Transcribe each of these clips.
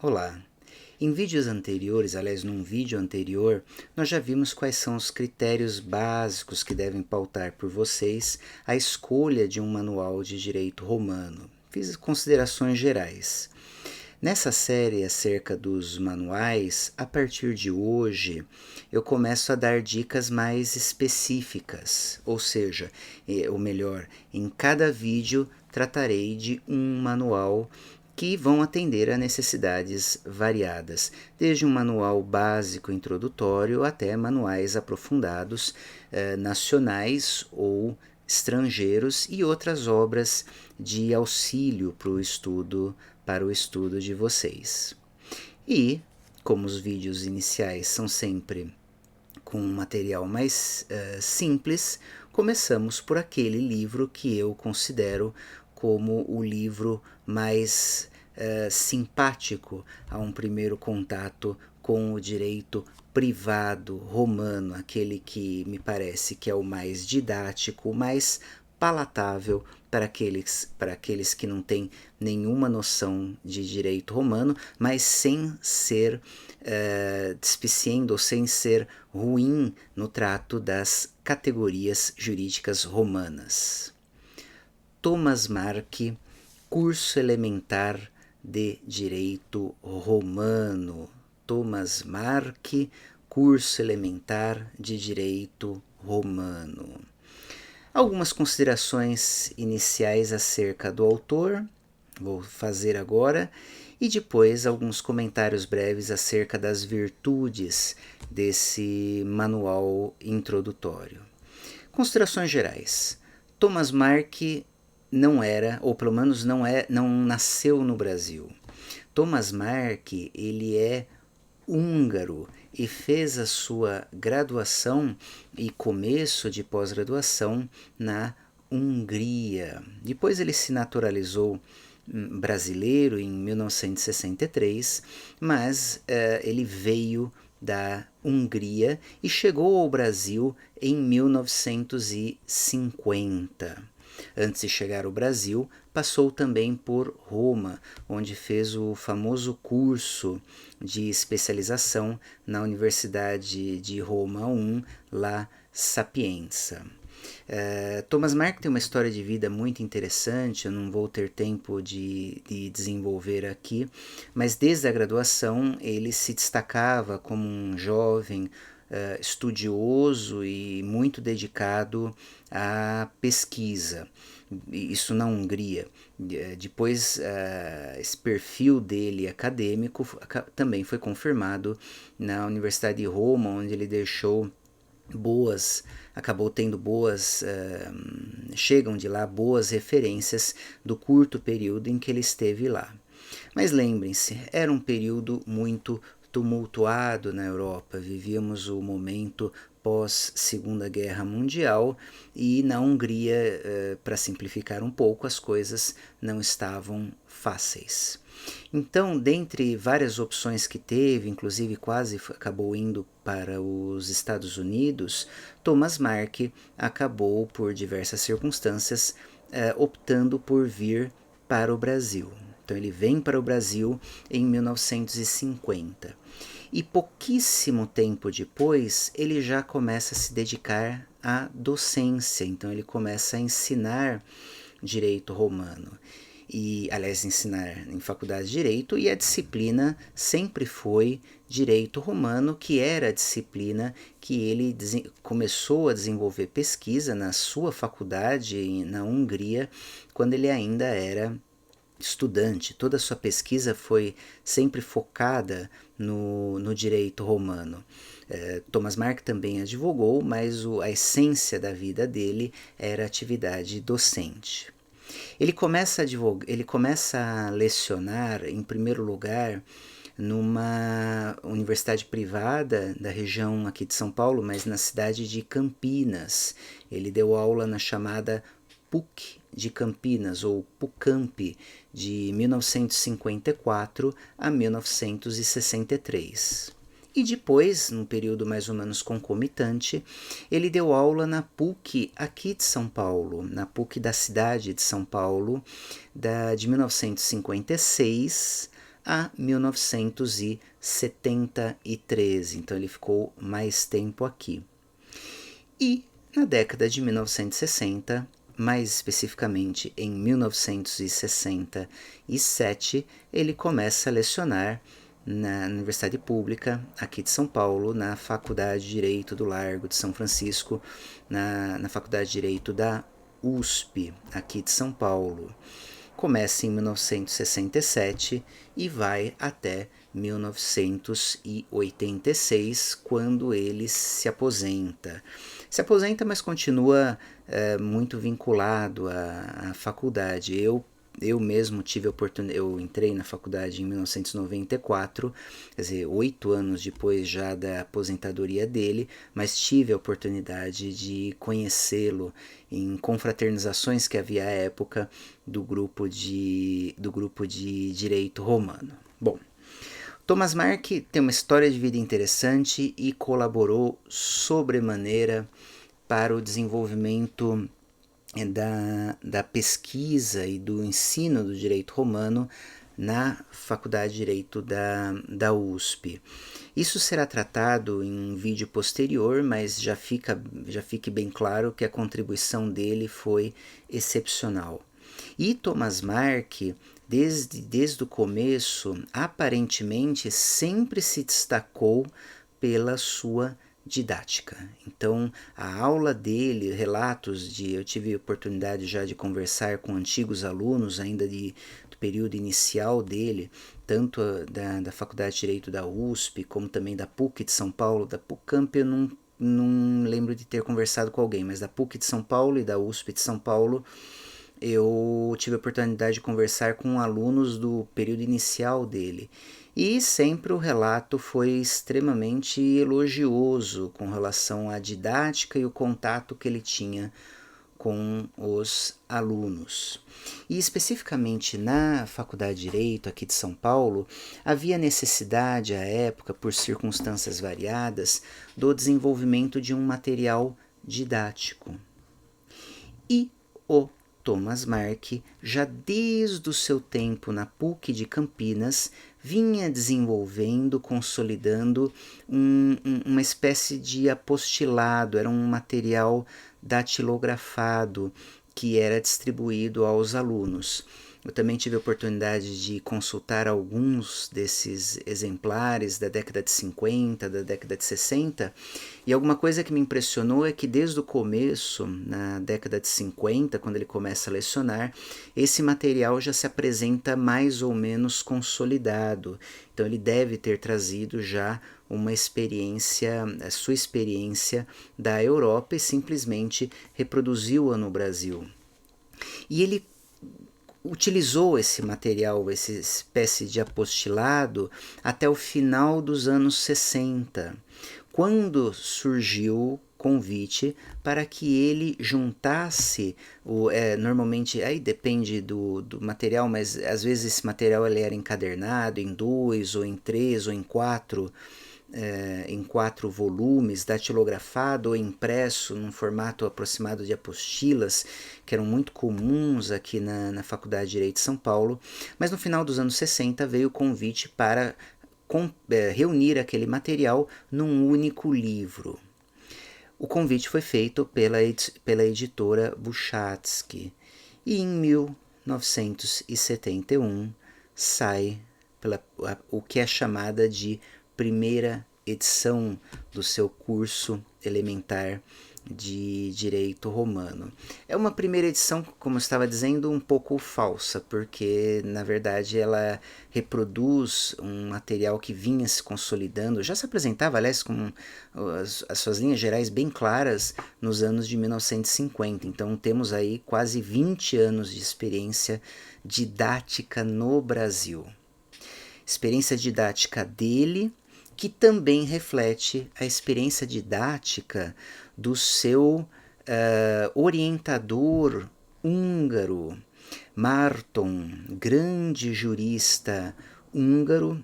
Olá! Em vídeos anteriores, aliás, num vídeo anterior, nós já vimos quais são os critérios básicos que devem pautar por vocês a escolha de um manual de direito romano. Fiz considerações gerais. Nessa série acerca dos manuais, a partir de hoje, eu começo a dar dicas mais específicas, ou seja, ou melhor, em cada vídeo tratarei de um manual que vão atender a necessidades variadas, desde um manual básico introdutório até manuais aprofundados, nacionais ou estrangeiros e outras obras de auxílio para o estudo de vocês. E, como os vídeos iniciais são sempre com um material mais simples, começamos por aquele livro que eu considero como o livro mais simpático a um primeiro contato com o direito privado romano, aquele que me parece que é o mais didático, o mais palatável para aqueles que não têm nenhuma noção de direito romano, mas sem ser despiciendo ou sem ser ruim no trato das categorias jurídicas romanas. Thomas Mark, Curso Elementar de Direito Romano. Thomas Mark, Curso Elementar de Direito Romano. Algumas considerações iniciais acerca do autor, vou fazer agora, e depois alguns comentários breves acerca das virtudes desse manual introdutório. Considerações gerais. Thomas Mark não era, ou pelo menos não nasceu no Brasil. Thomas Mark, ele é húngaro e fez a sua graduação e começo de pós-graduação na Hungria. Depois ele se naturalizou brasileiro em 1963, mas ele veio da Hungria e chegou ao Brasil em 1950. Antes de chegar ao Brasil, passou também por Roma, onde fez o famoso curso de especialização na Universidade de Roma I, La Sapienza. Thomas Mark tem uma história de vida muito interessante, eu não vou ter tempo de desenvolver aqui, mas desde a graduação ele se destacava como um jovem estudioso e muito dedicado à pesquisa, isso na Hungria. Depois, esse perfil dele acadêmico também foi confirmado na Universidade de Roma, onde ele acabou tendo chegam de lá boas referências do curto período em que ele esteve lá. Mas lembrem-se, era um período muito tumultuado na Europa, vivíamos o momento pós-Segunda Guerra Mundial e na Hungria, para simplificar um pouco, as coisas não estavam fáceis. Então, dentre várias opções que teve, inclusive quase acabou indo para os Estados Unidos, Thomas Mark acabou, por diversas circunstâncias, optando por vir para o Brasil. Então ele vem para o Brasil em 1950. E pouquíssimo tempo depois, ele já começa a se dedicar à docência. Então ele começa a ensinar direito romano. E, aliás, ensinar em faculdade de Direito, e a disciplina sempre foi Direito Romano, que era a disciplina que ele começou a desenvolver pesquisa na sua faculdade na Hungria, quando ele ainda era estudante. Toda a sua pesquisa foi sempre focada no direito romano. Thomas Mark também advogou, mas a essência da vida dele era a atividade docente. Ele começa a lecionar, em primeiro lugar, numa universidade privada da região aqui de São Paulo, mas na cidade de Campinas. Ele deu aula na chamada PUC de Campinas, ou PUCamp, de 1954 a 1963. E depois, num período mais ou menos concomitante, ele deu aula na PUC aqui de São Paulo, na PUC da cidade de São Paulo, de 1956 a 1973. Então ele ficou mais tempo aqui. E na década de 1960, mais especificamente em 1967, ele começa a lecionar na Universidade Pública aqui de São Paulo, na Faculdade de Direito do Largo de São Francisco, na Faculdade de Direito da USP, aqui de São Paulo. Começa em 1967 e vai até 1986, quando ele se aposenta. Se aposenta, mas continua muito vinculado à faculdade. Eu mesmo tive a oportunidade, eu entrei na faculdade em 1994, quer dizer, 8 anos depois já da aposentadoria dele, mas tive a oportunidade de conhecê-lo em confraternizações que havia à época do grupo de Direito Romano. Bom, Thomas Mark tem uma história de vida interessante e colaborou sobremaneira para o desenvolvimento da pesquisa e do ensino do direito romano na Faculdade de Direito da USP. Isso será tratado em um vídeo posterior, mas já fique bem claro que a contribuição dele foi excepcional. E Thomas Mark, desde o começo, aparentemente sempre se destacou pela sua didática. Então, a aula dele, eu tive a oportunidade já de conversar com antigos alunos, ainda do período inicial dele, tanto da Faculdade de Direito da USP, como também da PUC de São Paulo. Da PUCamp eu não lembro de ter conversado com alguém, mas da PUC de São Paulo e da USP de São Paulo, eu tive a oportunidade de conversar com alunos do período inicial dele. E sempre o relato foi extremamente elogioso com relação à didática e o contato que ele tinha com os alunos. E especificamente na Faculdade de Direito aqui de São Paulo, havia necessidade à época, por circunstâncias variadas, do desenvolvimento de um material didático. E o Thomas Mark, já desde o seu tempo na PUC de Campinas, vinha desenvolvendo, consolidando uma espécie de apostilado, era um material datilografado que era distribuído aos alunos. Eu também tive a oportunidade de consultar alguns desses exemplares da década de 50, da década de 60, e alguma coisa que me impressionou é que desde o começo, na década de 50, quando ele começa a lecionar, esse material já se apresenta mais ou menos consolidado. Então ele deve ter trazido já uma experiência, a sua experiência da Europa e simplesmente reproduziu-a no Brasil. E ele utilizou esse material, essa espécie de apostilado, até o final dos anos 60, quando surgiu convite para que ele juntasse, normalmente, aí depende do material, mas às vezes esse material ele era encadernado em 2, ou em 3, ou em 4, em 4 volumes, datilografado ou impresso num formato aproximado de apostilas, que eram muito comuns aqui na Faculdade de Direito de São Paulo, mas no final dos anos 60 veio o convite para reunir aquele material num único livro. O convite foi feito pela editora Buchatsky e em 1971 sai o que é chamada de primeira edição do seu curso elementar de Direito Romano. É uma primeira edição, como eu estava dizendo, um pouco falsa, porque na verdade ela reproduz um material que vinha se consolidando, já se apresentava, aliás, com as suas linhas gerais bem claras nos anos de 1950. Então temos aí quase 20 anos de experiência didática no Brasil. Experiência didática dele, que também reflete a experiência didática do seu orientador húngaro, Márton, grande jurista húngaro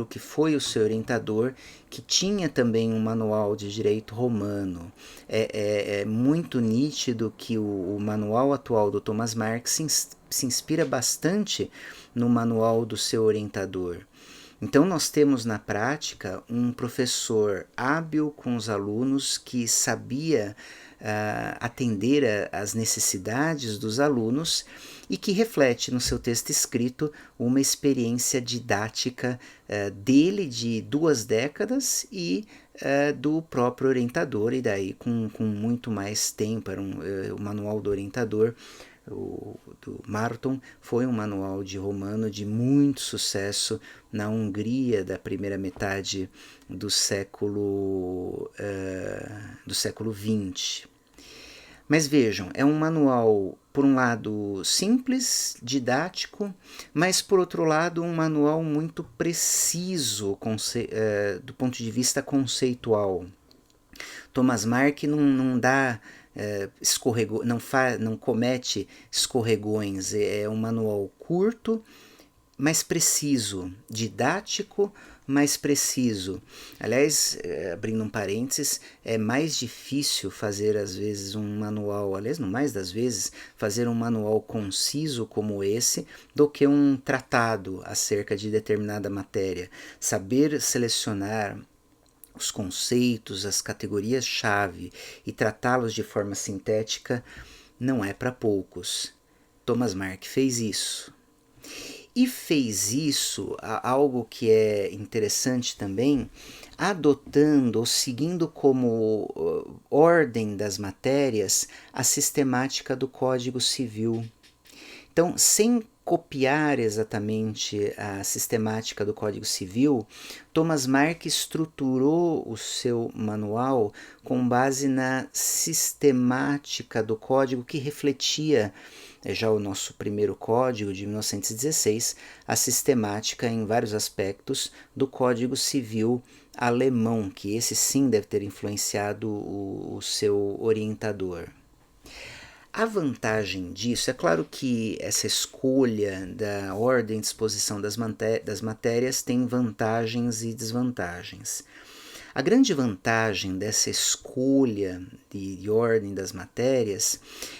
que foi o seu orientador, que tinha também um manual de direito romano. É muito nítido que o manual atual do Thomas Mark se se inspira bastante no manual do seu orientador. Então, nós temos na prática um professor hábil com os alunos que sabia atender às necessidades dos alunos e que reflete no seu texto escrito uma experiência didática dele de 2 décadas e do próprio orientador, e daí com muito mais tempo. Era o manual do orientador, do Márton, foi um manual de romano de muito sucesso na Hungria da primeira metade do século XX. Mas vejam, é um manual, por um lado, simples, didático, mas por outro lado, um manual muito preciso do ponto de vista conceitual. Thomas Mark não dá não comete escorregões, é um manual curto, mas preciso, didático, mais preciso. Aliás, abrindo um parênteses, é mais difícil fazer às vezes um manual, aliás, não mais das vezes, fazer um manual conciso como esse do que um tratado acerca de determinada matéria. Saber selecionar os conceitos, as categorias-chave e tratá-los de forma sintética não é para poucos. Thomas Mark fez isso. E fez isso, algo que é interessante também, adotando ou seguindo como ordem das matérias a sistemática do Código Civil. Então, sem copiar exatamente a sistemática do Código Civil, Thomas Mark estruturou o seu manual com base na sistemática do código que refletia já o nosso primeiro código de 1916, a sistemática em vários aspectos do Código Civil alemão, que esse sim deve ter influenciado o seu orientador. A vantagem disso, é claro que essa escolha da ordem de exposição das matérias tem vantagens e desvantagens. A grande vantagem dessa escolha de ordem das matérias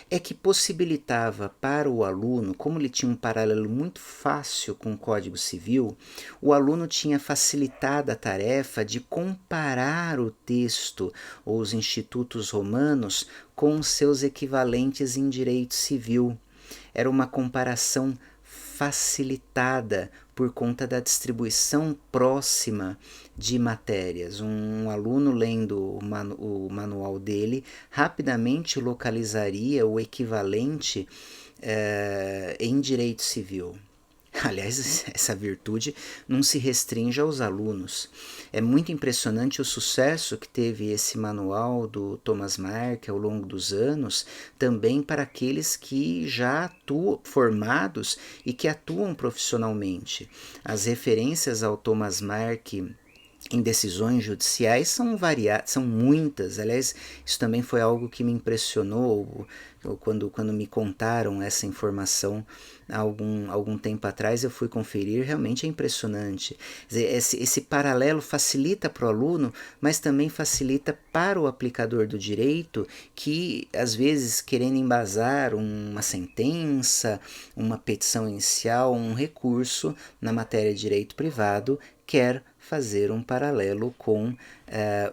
é que possibilitava para o aluno, como ele tinha um paralelo muito fácil com o Código Civil, o aluno tinha facilitado a tarefa de comparar o texto ou os institutos romanos com seus equivalentes em direito civil. Era uma comparação facilitada por conta da distribuição próxima de matérias. Um aluno lendo o manual dele rapidamente localizaria o equivalente em direito civil. Aliás, essa virtude não se restringe aos alunos. É muito impressionante o sucesso que teve esse manual do Thomas Mark ao longo dos anos, também para aqueles que já atuam formados e que atuam profissionalmente. As referências ao Thomas Mark em decisões judiciais são muitas. Aliás, isso também foi algo que me impressionou quando me contaram essa informação há algum tempo atrás. Eu fui conferir, realmente é impressionante. Quer dizer, esse paralelo facilita para o aluno, mas também facilita para o aplicador do direito, que às vezes, querendo embasar uma sentença, uma petição inicial, um recurso na matéria de direito privado, quer fazer um paralelo com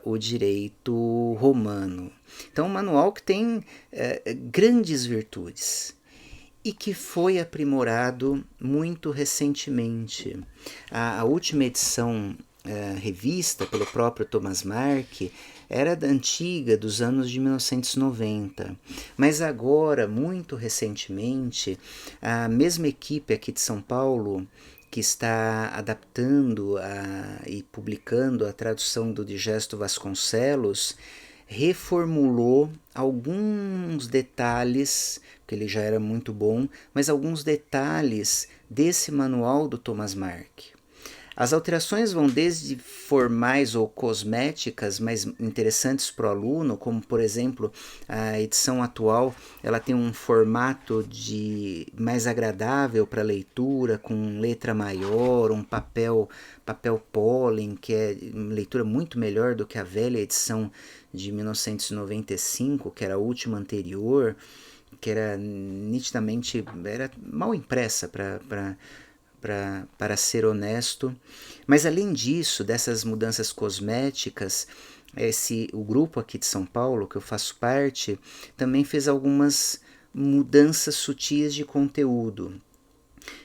o direito romano. Então, um manual que tem grandes virtudes e que foi aprimorado muito recentemente. A última edição revista pelo próprio Thomas Mark era da antiga, dos anos de 1990. Mas agora, muito recentemente, a mesma equipe aqui de São Paulo, que está adaptando e publicando a tradução do Digesto Vasconcelos, reformulou alguns detalhes, porque ele já era muito bom, mas alguns detalhes desse manual do Thomas Mark. As alterações vão desde formais ou cosméticas, mas interessantes para o aluno, como por exemplo a edição atual, ela tem um formato mais agradável para leitura, com letra maior, um papel pólen, que é uma leitura muito melhor do que a velha edição de 1995, que era a última anterior. que era nitidamente era mal impressa para ser honesto. Mas além disso, dessas mudanças cosméticas, o grupo aqui de São Paulo, que eu faço parte, também fez algumas mudanças sutis de conteúdo.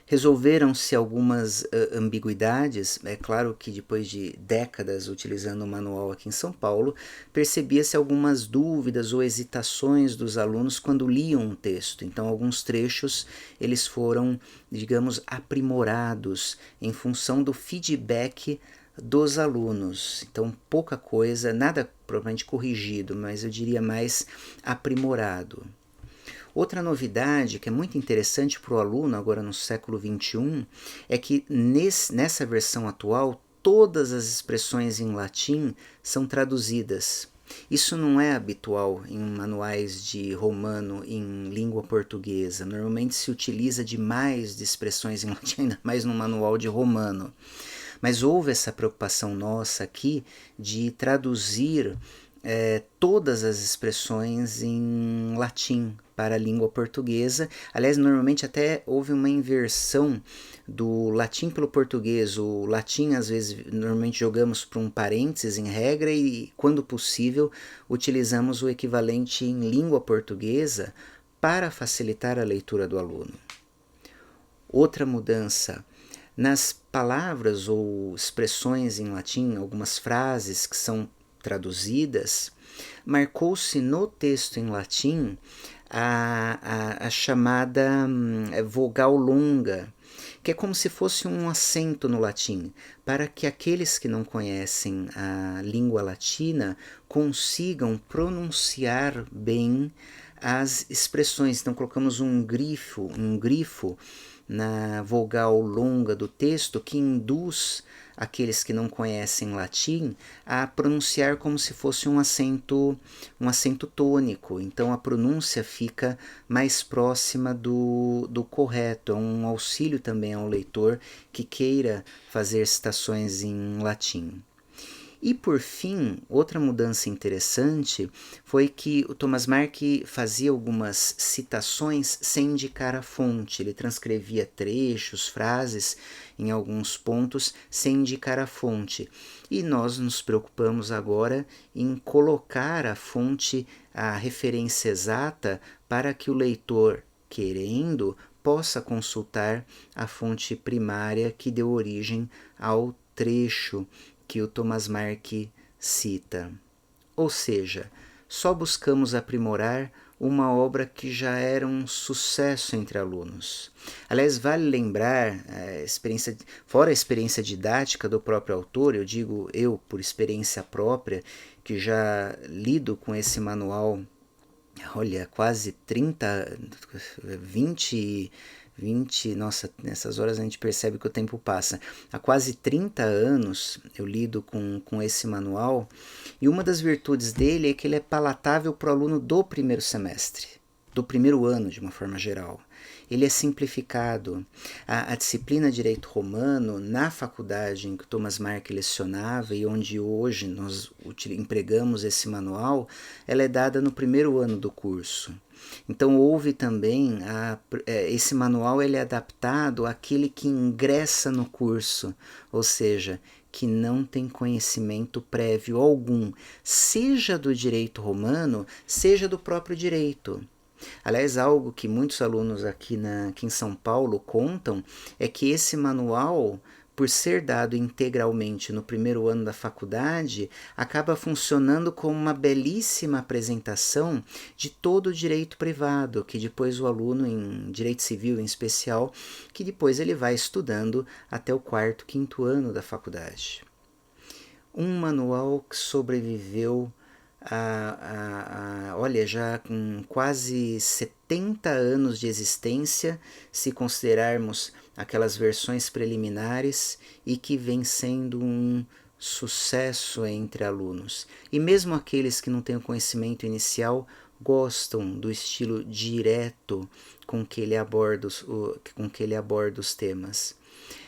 Resolveram-se algumas ambiguidades. É claro que depois de décadas utilizando o manual aqui em São Paulo, percebia-se algumas dúvidas ou hesitações dos alunos quando liam um texto. Então, alguns trechos eles foram, digamos, aprimorados em função do feedback dos alunos. Então, pouca coisa, nada provavelmente corrigido, mas eu diria mais aprimorado. Outra novidade que é muito interessante para o aluno agora no século XXI é que nessa versão atual todas as expressões em latim são traduzidas. Isso não é habitual em manuais de romano em língua portuguesa. Normalmente se utiliza demais de expressões em latim, ainda mais no manual de romano. Mas houve essa preocupação nossa aqui de traduzir todas as expressões em latim para a língua portuguesa. Aliás, normalmente até houve uma inversão do latim pelo português. O latim, às vezes, normalmente jogamos para um parênteses em regra e, quando possível, utilizamos o equivalente em língua portuguesa para facilitar a leitura do aluno. Outra mudança. Nas palavras ou expressões em latim, algumas frases que são traduzidas, marcou-se no texto em latim a chamada vogal longa, que é como se fosse um acento no latim, para que aqueles que não conhecem a língua latina consigam pronunciar bem as expressões. Então colocamos um grifo na vogal longa do texto que induz aqueles que não conhecem latim a pronunciar como se fosse um acento tônico. Então a pronúncia fica mais próxima do correto. É um auxílio também ao leitor que queira fazer citações em latim. E por fim, outra mudança interessante foi que o Thomas Mark fazia algumas citações sem indicar a fonte. Ele transcrevia trechos, frases em alguns pontos sem indicar a fonte. E nós nos preocupamos agora em colocar a fonte, a referência exata, para que o leitor, querendo, possa consultar a fonte primária que deu origem ao trecho que o Thomas Mark cita. Ou seja, só buscamos aprimorar uma obra que já era um sucesso entre alunos. Aliás, vale lembrar, fora a experiência didática do próprio autor, eu digo eu por experiência própria, que já lido com esse manual, olha, quase 30, 20, nossa, nessas horas a gente percebe que o tempo passa. Há quase 30 anos eu lido com esse manual e uma das virtudes dele é que ele é palatável para o aluno do primeiro semestre, do primeiro ano de uma forma geral. Ele é simplificado. A disciplina Direito Romano, na faculdade em que Thomas Mark lecionava e onde hoje nós empregamos esse manual, ela é dada no primeiro ano do curso. Então houve também, esse manual ele é adaptado àquele que ingressa no curso, ou seja, que não tem conhecimento prévio algum, seja do direito romano, seja do próprio direito. Aliás, algo que muitos alunos aqui em São Paulo contam é que esse manual, por ser dado integralmente no primeiro ano da faculdade, acaba funcionando como uma belíssima apresentação de todo o direito privado, que depois o aluno, em direito civil em especial, que depois ele vai estudando até o quarto, quinto ano da faculdade. Um manual que sobreviveu olha, já com quase 70 anos de existência, se considerarmos aquelas versões preliminares, e que vem sendo um sucesso entre alunos. E mesmo aqueles que não têm o conhecimento inicial gostam do estilo direto com que ele aborda os temas.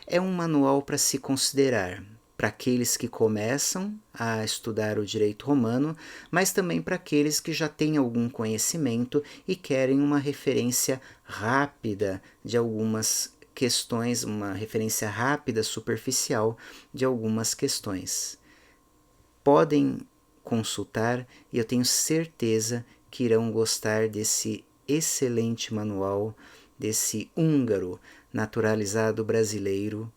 É um manual para se considerar. para aqueles que começam a estudar o direito romano, mas também para aqueles que já têm algum conhecimento e querem uma referência rápida de algumas questões, uma referência rápida, superficial de algumas questões. Podem consultar e eu tenho certeza que irão gostar desse excelente manual, desse húngaro naturalizado brasileiro,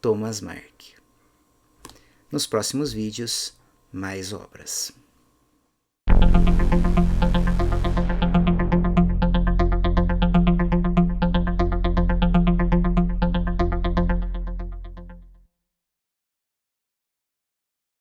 Thomas Mark. Nos próximos vídeos, mais obras.